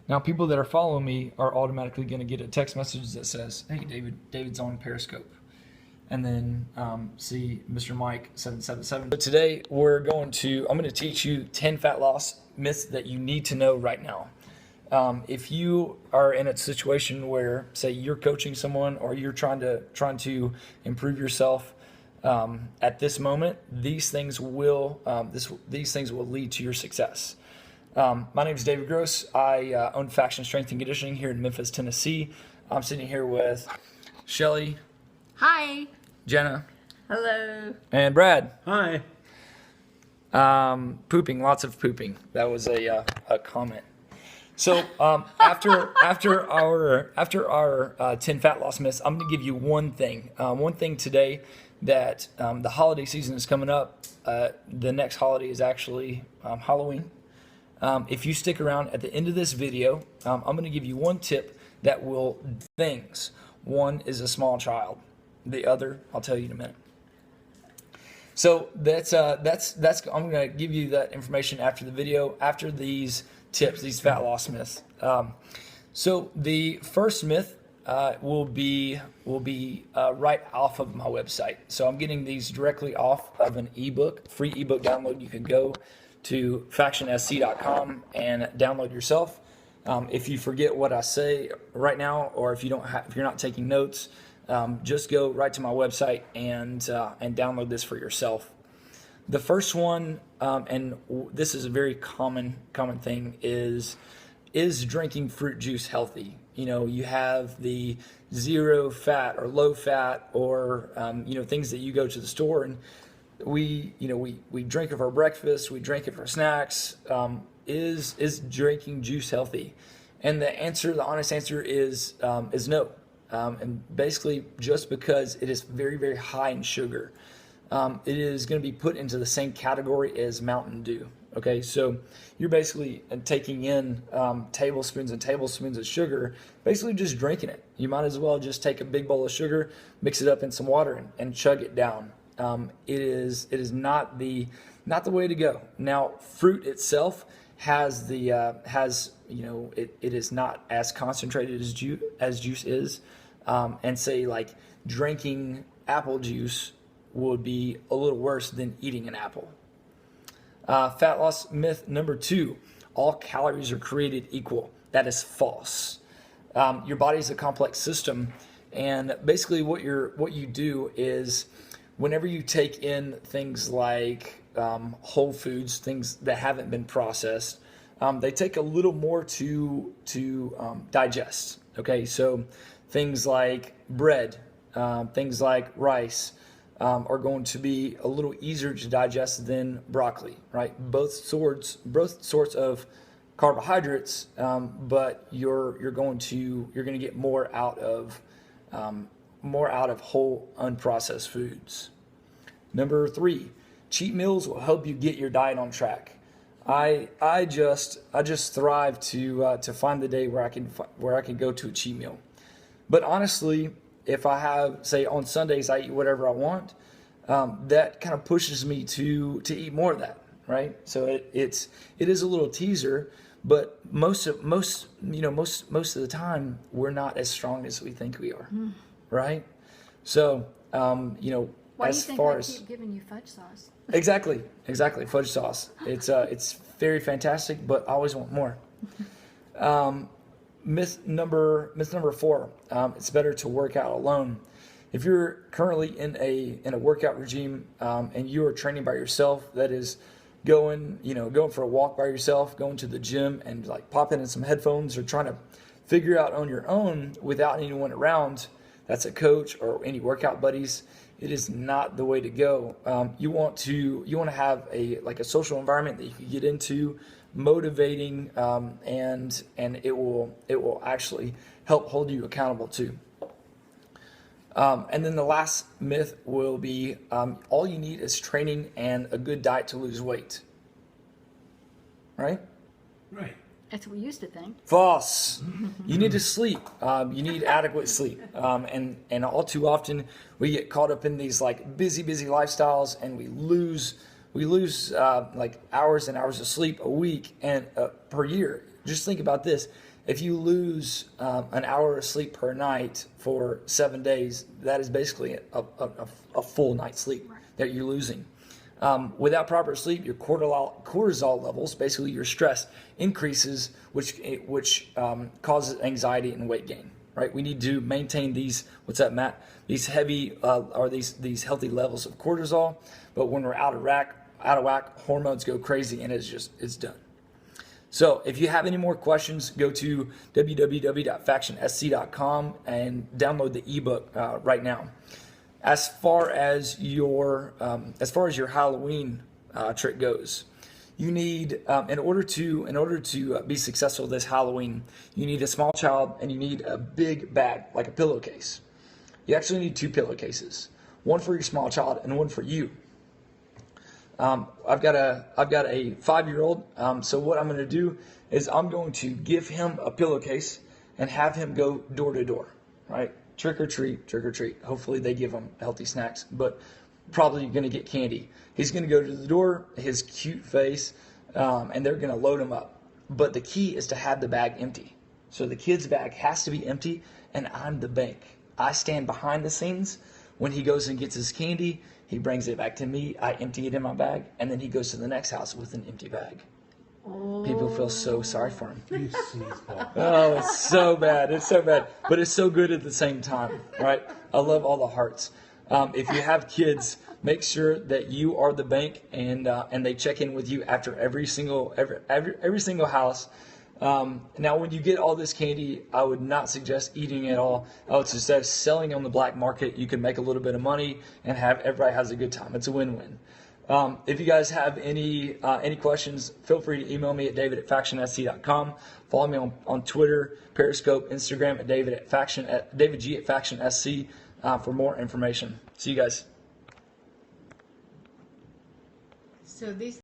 Now, people that are following me are automatically going to get a text message that says, "Hey, David's on Periscope," and then see Mr. Mike 777. But today I'm going to teach you 10 fat loss myths that you need to know right now. If you are in a situation where, say, you're coaching someone or you're trying to improve yourself at this moment, these things will lead to your success. My name is David Gross. I own Faction Strength and Conditioning here in Memphis, Tennessee. I'm sitting here with Shelly, Hi. Jenna, Hello. and Brad. Hi. Pooping, lots of pooping. That was a comment. So after our 10 fat loss myths, I'm going to give you one thing today that the holiday season is coming up. The next holiday is actually Halloween. If you stick around at the end of this video, I'm going to give you one tip that will things. One is a small child. The other, I'll tell you in a minute. So that's I'm going to give you that information after the video, after these tips, these fat loss myths. So the first myth will be right off of my website. So I'm getting these directly off of an ebook, free ebook download. You can go to factionsc.com and download yourself. If you forget what I say right now, or if you're not taking notes, just go right to my website and download this for yourself. The first one, and this is a very common thing, is drinking fruit juice healthy? You know, you have the zero fat or low fat, or things that you go to the store and we drink it for breakfast, we drink it for snacks. Is drinking juice healthy? And the honest answer is no. And basically, just because it is very, very high in sugar, it is going to be put into the same category as Mountain Dew. Okay, so you're basically taking in tablespoons and tablespoons of sugar, basically just drinking it. You might as well just take a big bowl of sugar, mix it up in some water, and chug it down. It is not the way to go. Now, fruit itself has it is not as concentrated as juice is, and say like drinking apple juice would be a little worse than eating an apple. Fat loss myth number 2: all calories are created equal. That is false. Your body is a complex system, and basically what you do is, whenever you take in things like whole foods, things that haven't been processed, they take a little more to digest. Okay, so things like bread, things like rice, are going to be a little easier to digest than broccoli, right? Both sorts of carbohydrates, but you're going to get more out of whole unprocessed foods. Number 3, cheat meals will help you get your diet on track. I just thrive to find the day where I can go to a cheat meal. But honestly, if I have, say, on Sundays I eat whatever I want, that kind of pushes me to eat more of that, right? So it is a little teaser, but most of the time we're not as strong as we think we are, right? So Why do you as think far I as keep giving you fudge sauce? exactly fudge sauce, it's very fantastic, but I always want more. Myth number 4: it's better to work out alone. If you're currently in a workout regime, and you are training by yourself, that is going for a walk by yourself, going to the gym and like popping in some headphones, or trying to figure out on your own without anyone around, that's a coach or any workout buddies, it is not the way to go. You want to have a social environment that you can get into, motivating, and it will actually help hold you accountable too. And then the last myth will be, all you need is training and a good diet to lose weight. Right? Right. That's what we used to think. False. You need to sleep. You need adequate sleep. And all too often we get caught up in these like busy lifestyles, and we lose like hours and hours of sleep a week and per year. Just think about this. If you lose an hour of sleep per night for 7 days, that is basically a full night's sleep that you're losing. Without proper sleep, your cortisol levels, basically your stress, increases, which causes anxiety and weight gain. Right? We need to maintain these. What's that, Matt? These heavy or these healthy levels of cortisol. But when we're out of whack, hormones go crazy, and it's done. So if you have any more questions, go to www.factionsc.com and download the ebook right now. As far as your Halloween trick goes, you need in order to be successful this Halloween, you need a small child and you need a big bag like a pillowcase. You actually need 2 pillowcases, one for your small child and one for you. I've got a 5-year-old. So what I'm going to do is I'm going to give him a pillowcase and have him go door to door, right? Trick or treat, trick or treat. Hopefully they give him healthy snacks, but probably going to get candy. He's going to go to the door, his cute face, and they're going to load him up. But the key is to have the bag empty. So the kid's bag has to be empty, and I'm the bank. I stand behind the scenes. When he goes and gets his candy, he brings it back to me. I empty it in my bag, and then he goes to the next house with an empty bag. Oh. People feel so sorry for him. You sleazeball. Oh, it's so bad. It's so bad. But it's so good at the same time, right? I love all the hearts. If you have kids, make sure that you are the bank, and they check in with you after every single house. Now, when you get all this candy, I would not suggest eating it all. I would suggest selling on the black market. You can make a little bit of money and everybody has a good time. It's a win-win. If you guys have any questions, feel free to email me at david@factionsc.com. Follow me on Twitter, Periscope, Instagram at davidg@factionsc for more information. See you guys. So these